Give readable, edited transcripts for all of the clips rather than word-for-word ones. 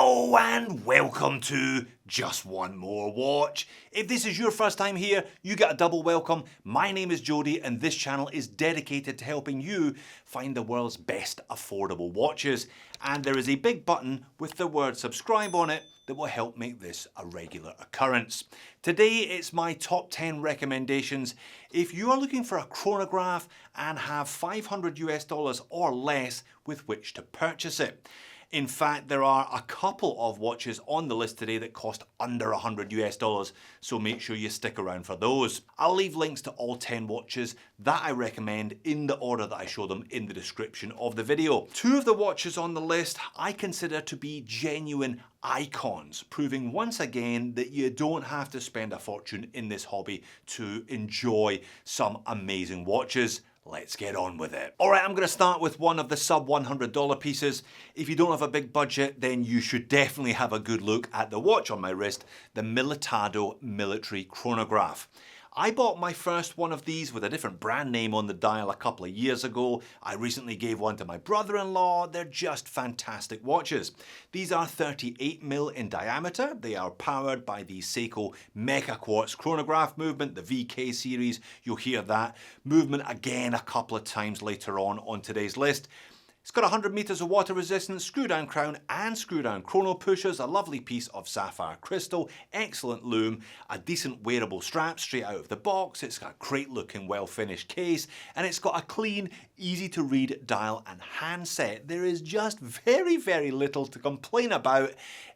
Hello and welcome to Just One More Watch. If this is your first time here, you get a double welcome. My name is Jody and this channel is dedicated to helping you find the world's best affordable watches. And there is a big button with the word subscribe on it that will help make this a regular occurrence. Today it's my top 10 recommendations if you are looking for a chronograph and have $500 or less with which to purchase it. In fact, there are a couple of watches on the list today that cost under $100, so make sure you stick around for those. I'll leave links to all 10 watches that I recommend in the order that I show them in the description of the video. Two of the watches on the list I consider to be genuine icons, proving once again that you don't have to spend a fortune in this hobby to enjoy some amazing watches. Let's get on with it. All right, I'm going to start with one of the sub $100 pieces. If you don't have a big budget, then you should definitely have a good look at the watch on my wrist, the Militado Military chronograph. I bought my first one of these with a different brand name on the dial a couple of years ago. I recently gave one to my brother-in-law. They're just fantastic watches. These are 38mm in diameter. They are powered by the Seiko Mecha Quartz chronograph movement, the VK series. You'll hear that movement again a couple of times later on today's list. It's got 100 meters of water resistance, screw down crown and screw down chrono pushers, a lovely piece of sapphire crystal, excellent loom, a decent wearable strap straight out of the box. It's got a great looking well finished case and it's got a clean, easy to read dial and handset. There is just very little to complain about,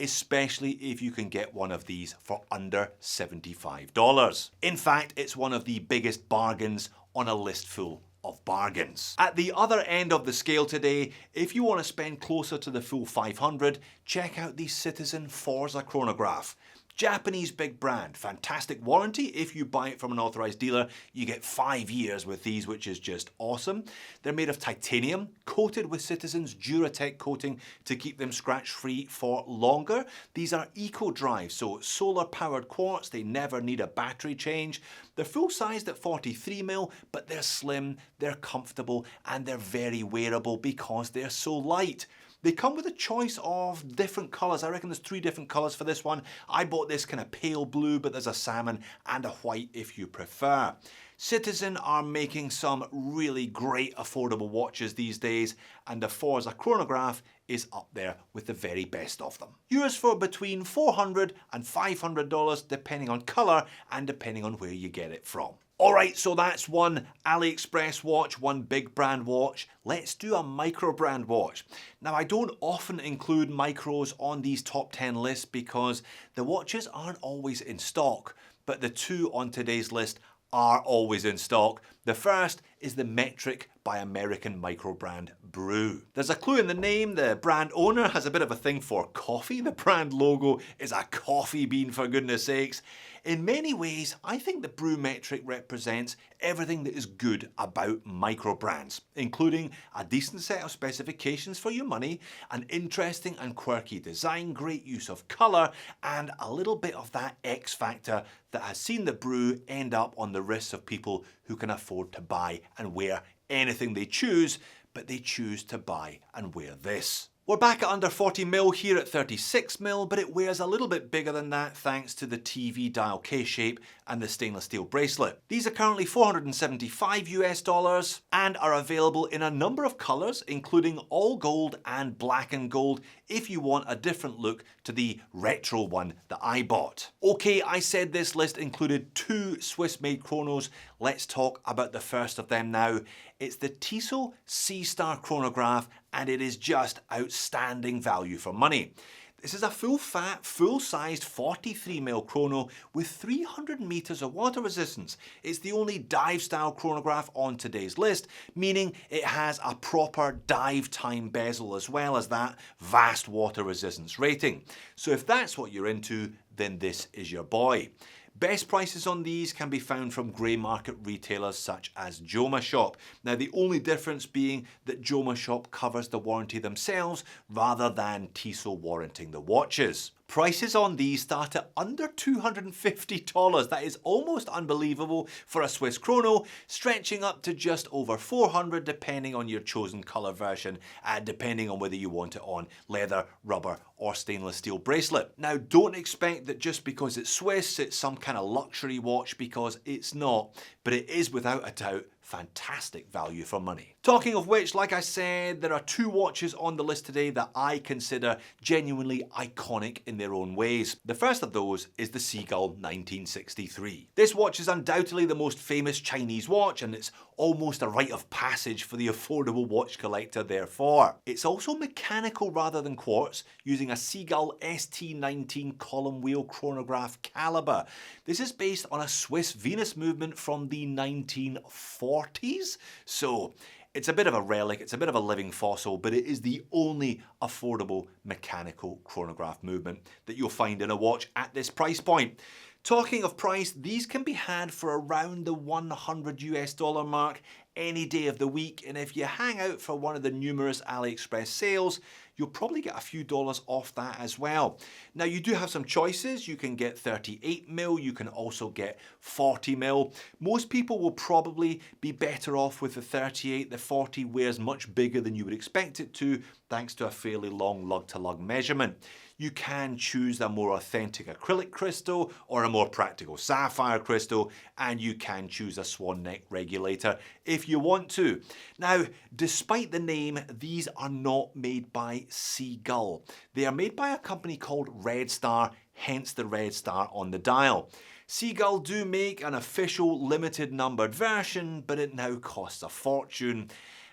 especially if you can get one of these for under $75. In fact, it's one of the biggest bargains on a list full of bargains. At the other end of the scale today, if you want to spend closer to the full 500, check out the Citizen Forza chronograph. Japanese big brand, fantastic warranty. If you buy it from an authorized dealer, you get 5 years with these, which is just awesome. They're made of titanium, coated with Citizen's Duratec coating to keep them scratch-free for longer. These are eco-drive, so solar-powered quartz. They never need a battery change. They're full-sized at 43mm, but they're slim, they're comfortable, and they're very wearable because they're so light. They come with a choice of different colours. I reckon there's 3 different colours for this one. I bought this kind of pale blue, but there's a salmon and a white if you prefer. Citizen are making some really great affordable watches these days, and the Forza chronograph is up there with the very best of them. Yours for between $400 and $500 depending on colour and depending on where you get it from. Alright, so that's one AliExpress watch, one big brand watch. Let's do a micro brand watch. Now, I don't often include micros on these top 10 lists because the watches aren't always in stock, but the two on today's list are always in stock. The first is the Metric by American micro brand Brew. There's a clue in the name. The brand owner has a bit of a thing for coffee. The brand logo is a coffee bean, for goodness sakes. In many ways, I think the Brewmetric represents everything that is good about micro brands, including a decent set of specifications for your money, an interesting and quirky design, great use of colour, and a little bit of that X factor that has seen the Brew end up on the wrists of people who can afford to buy and wear anything they choose, but they choose to buy and wear this. We're back at under 40mm here at 36mm, but it wears a little bit bigger than that thanks to the TV dial case shape and the stainless steel bracelet. These are currently $475 and are available in a number of colours, including all gold and black and gold, if you want a different look to the retro one that I bought. Okay, I said this list included 2 Swiss-made chronos. Let's talk about the first of them now. It's the Tissot Seastar chronograph, and it is just outstanding value for money. This is a full-fat, full-sized 43mm chrono with 300 meters of water resistance. It's the only dive-style chronograph on today's list, meaning it has a proper dive time bezel as well as that vast water resistance rating. So if that's what you're into, then this is your boy. Best prices on these can be found from grey market retailers such as Joma Shop. Now, the only difference being that Joma Shop covers the warranty themselves rather than Tissel warranting the watches. Prices on these start at under $250. That is almost unbelievable for a Swiss chrono, stretching up to just over $400 depending on your chosen colour version and depending on whether you want it on leather, rubber or stainless steel bracelet. Now don't expect that just because it's Swiss it's some kind of luxury watch, because it's not, but it is without a doubt fantastic value for money. Talking of which, like I said, there are two watches on the list today that I consider genuinely iconic in their own ways. The first of those is the Seagull 1963. This watch is undoubtedly the most famous Chinese watch, and it's almost a rite of passage for the affordable watch collector therefore. It's also mechanical rather than quartz, using a Seagull ST19 column wheel chronograph caliber. This is based on a Swiss Venus movement from the 1940s, so it's a bit of a relic, it's a bit of a living fossil, but it is the only affordable mechanical chronograph movement that you'll find in a watch at this price point. Talking of price, these can be had for around the $100 mark any day of the week, and if you hang out for one of the numerous AliExpress sales, you'll probably get a few dollars off that as well. Now you do have some choices. You can get 38mm, you can also get 40mm. Most people will probably be better off with the 38. The 40 wears much bigger than you would expect it to, thanks to a fairly long lug-to-lug measurement. You can choose a more authentic acrylic crystal or a more practical sapphire crystal, and you can choose a swan neck regulator if you want to. Now, despite the name, these are not made by Seagull. They are made by a company called Red Star, hence the red star on the dial. Seagull do make an official limited numbered version, but it now costs a fortune.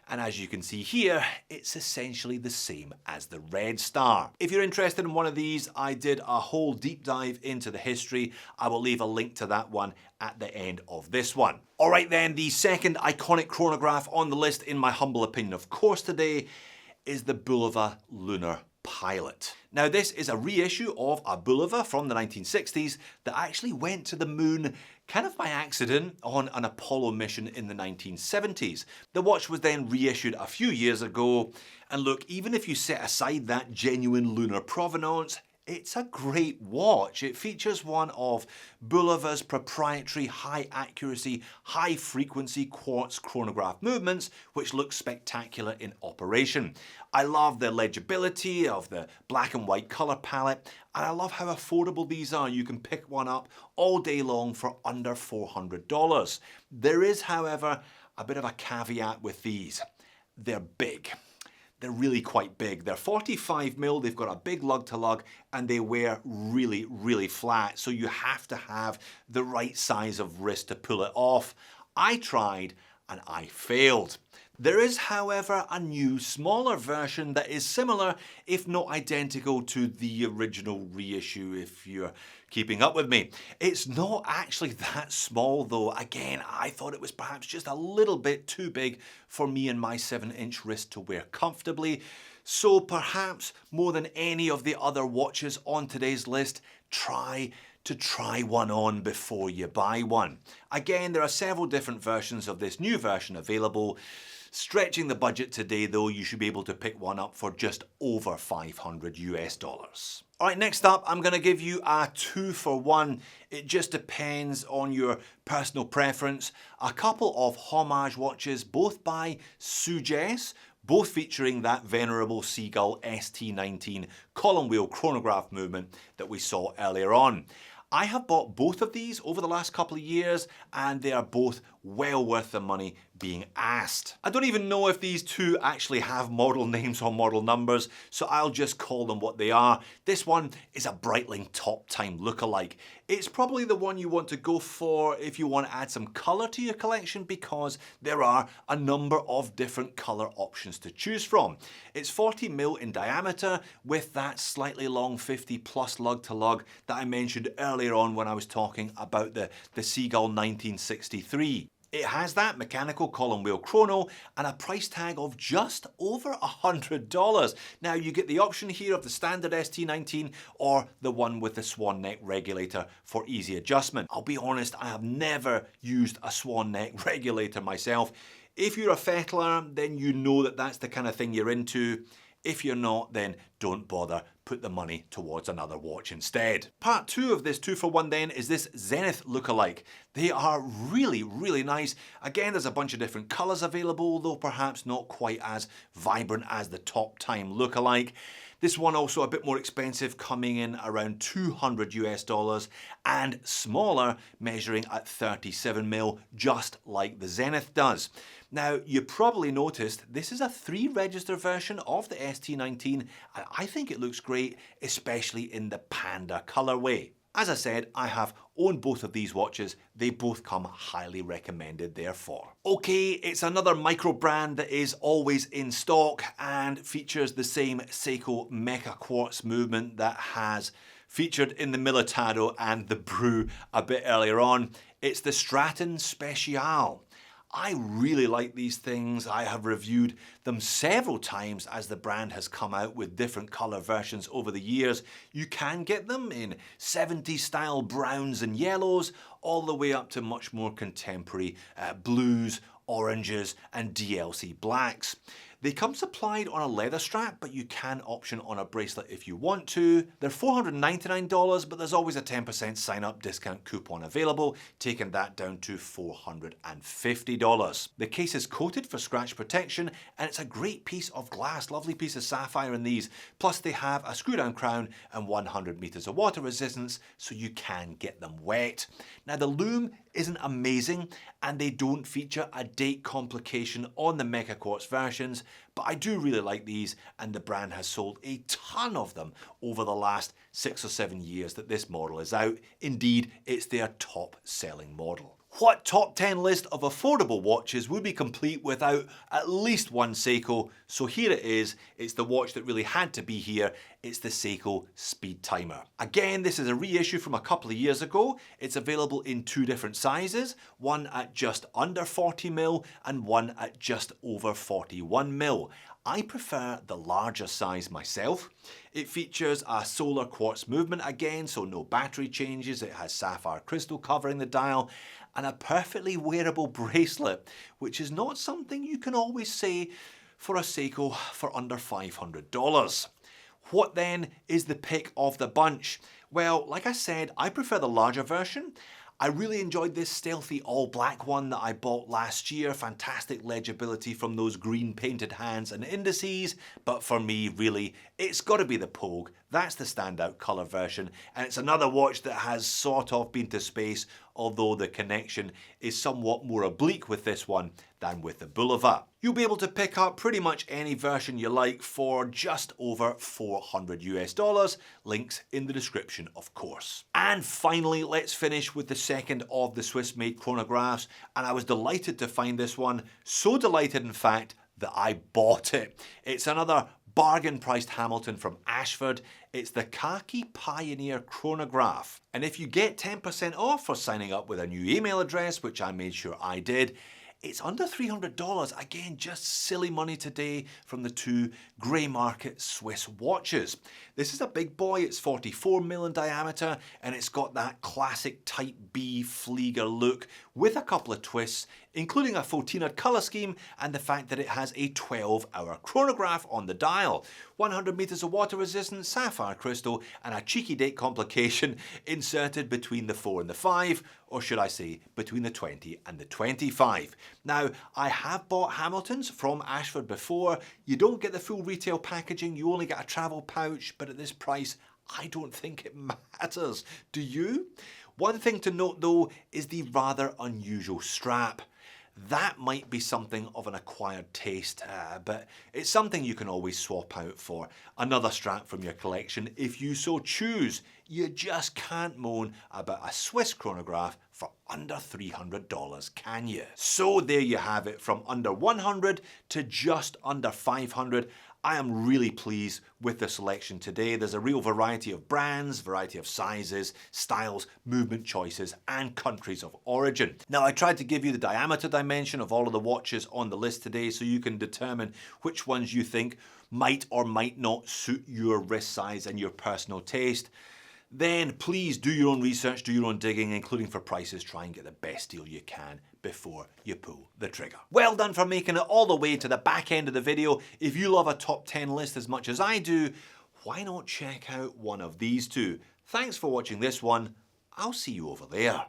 And as you can see here, it's essentially the same as the Red Star. If you're interested in one of these, I did a whole deep dive into the history. I will leave a link to that one at the end of this one. All right then, the second iconic chronograph on the list, in my humble opinion of course today, is the Bulova Lunar Pilot. Now this is a reissue of a Bulova from the 1960s that actually went to the moon kind of by accident on an Apollo mission in the 1970s. The watch was then reissued a few years ago, and look, even if you set aside that genuine lunar provenance, it's a great watch. It features one of Bulova's proprietary high accuracy, high frequency quartz chronograph movements, which look spectacular in operation. I love the legibility of the black and white color palette, and I love how affordable these are. You can pick one up all day long for under $400. There is, however, a bit of a caveat with these. They're big. They're really quite big. They're 45mm, they've got a big lug-to-lug, and they wear really, really flat, so you have to have the right size of wrist to pull it off. I tried and I failed. There is, however, a new, smaller version that is similar, if not identical, to the original reissue, if you're keeping up with me. It's not actually that small though. Again, I thought it was perhaps just a little bit too big for me and my 7-inch wrist to wear comfortably. So perhaps more than any of the other watches on today's list, try one on before you buy one. Again, there are several different versions of this new version available. Stretching the budget today though, you should be able to pick one up for just over $500. All right, next up, I'm gonna give you a 2-for-1. It just depends on your personal preference. A couple of homage watches, both by SUJS, both featuring that venerable Seagull ST19 column wheel chronograph movement that we saw earlier on. I have bought both of these over the last couple of years, and they are both well worth the money being asked. I don't even know if these two actually have model names or model numbers, so I'll just call them what they are. This one is a Breitling Top Time lookalike. It's probably the one you want to go for if you want to add some colour to your collection, because there are a number of different colour options to choose from. It's 40mm in diameter with that slightly long 50+ lug-to-lug that I mentioned earlier on when I was talking about the Seagull 1963. It has that mechanical column wheel chrono and a price tag of just over $100. Now you get the option here of the standard ST19 or the one with the swan neck regulator for easy adjustment. I'll be honest, I have never used a swan neck regulator myself. If you're a fettler, then you know that that's the kind of thing you're into. If you're not, then don't bother. Put the money towards another watch instead. Part 2 of this 2-for-1 then is this Zenith lookalike. They are really, really nice. Again, there's a bunch of different colours available, though perhaps not quite as vibrant as the Top Time lookalike. This one also a bit more expensive, coming in around $200 and smaller, measuring at 37mm, just like the Zenith does. Now, you probably noticed this is a 3-register version of the ST19, and I think it looks great, especially in the Panda colorway. As I said, I have owned both of these watches. They both come highly recommended therefore. Okay, it's another micro brand that is always in stock and features the same Seiko Mecha Quartz movement that has featured in the Militado and the Brew a bit earlier on. It's the Straton Speciale. I really like these things. I have reviewed them several times as the brand has come out with different colour versions over the years. You can get them in 70s style browns and yellows, all the way up to much more contemporary blues, oranges and DLC blacks. They come supplied on a leather strap, but you can option on a bracelet if you want to. They're $499, but there's always a 10% sign-up discount coupon available, taking that down to $450. The case is coated for scratch protection, and it's a great piece of glass, lovely piece of sapphire in these. Plus they have a screw-down crown and 100 meters of water resistance, so you can get them wet. Now the loom isn't amazing, and they don't feature a date complication on the Mecha Quartz versions, but I do really like these, and the brand has sold a ton of them over the last 6 or 7 years that this model is out. Indeed, it's their top selling model. What top 10 list of affordable watches would be complete without at least one Seiko? So here it is. It's the watch that really had to be here. It's the Seiko Speedtimer. Again, this is a reissue from a couple of years ago. It's available in 2 different sizes, one at just under 40mm and one at just over 41mm. I prefer the larger size myself. It features a solar quartz movement again, so no battery changes. It has sapphire crystal covering the dial and a perfectly wearable bracelet, which is not something you can always say for a Seiko for under $500. What then is the pick of the bunch? Well, like I said, I prefer the larger version. I really enjoyed this stealthy all black one that I bought last year. Fantastic legibility from those green painted hands and indices. But for me, really, it's got to be the Pogue. That's the standout colour version. And it's another watch that has sort of been to space, although the connection is somewhat more oblique with this one than with the Bulova. You'll be able to pick up pretty much any version you like for just over $400. Links in the description, of course. And finally, let's finish with the second of the Swiss-made chronographs. And I was delighted to find this one. So delighted, in fact, that I bought it. It's another bargain priced Hamilton from Ashford. It's the Khaki Pioneer Chronograph. And if you get 10% off for signing up with a new email address, which I made sure I did, it's under $300. Again, just silly money today from the 2 grey market Swiss watches. This is a big boy. It's 44mm in diameter, and it's got that classic Type B Flieger look with a couple of twists, including a Fotina colour scheme and the fact that it has a 12-hour chronograph on the dial. 100 meters of water resistance, sapphire crystal, and a cheeky date complication inserted between the 4 and the 5, or should I say, between the 20 and the 25. Now, I have bought Hamiltons from Ashford before. You don't get the full retail packaging, you only get a travel pouch, but at this price, I don't think it matters. Do you? One thing to note though is the rather unusual strap. That might be something of an acquired taste, but it's something you can always swap out for another strap from your collection if you so choose. You just can't moan about a Swiss chronograph for under $300, can you? So there you have it, from under 100 to just under 500. I am really pleased with the selection today. There's a real variety of brands, variety of sizes, styles, movement choices, and countries of origin. Now, I tried to give you the diameter dimension of all of the watches on the list today so you can determine which ones you think might or might not suit your wrist size and your personal taste. then please do your own research, do your own digging, including for prices. Try and get the best deal you can before you pull the trigger. Well done for making it all the way to the back end of the video. If you love a top 10 list as much as I do, why not check out one of these two? Thanks for watching this one. I'll see you over there.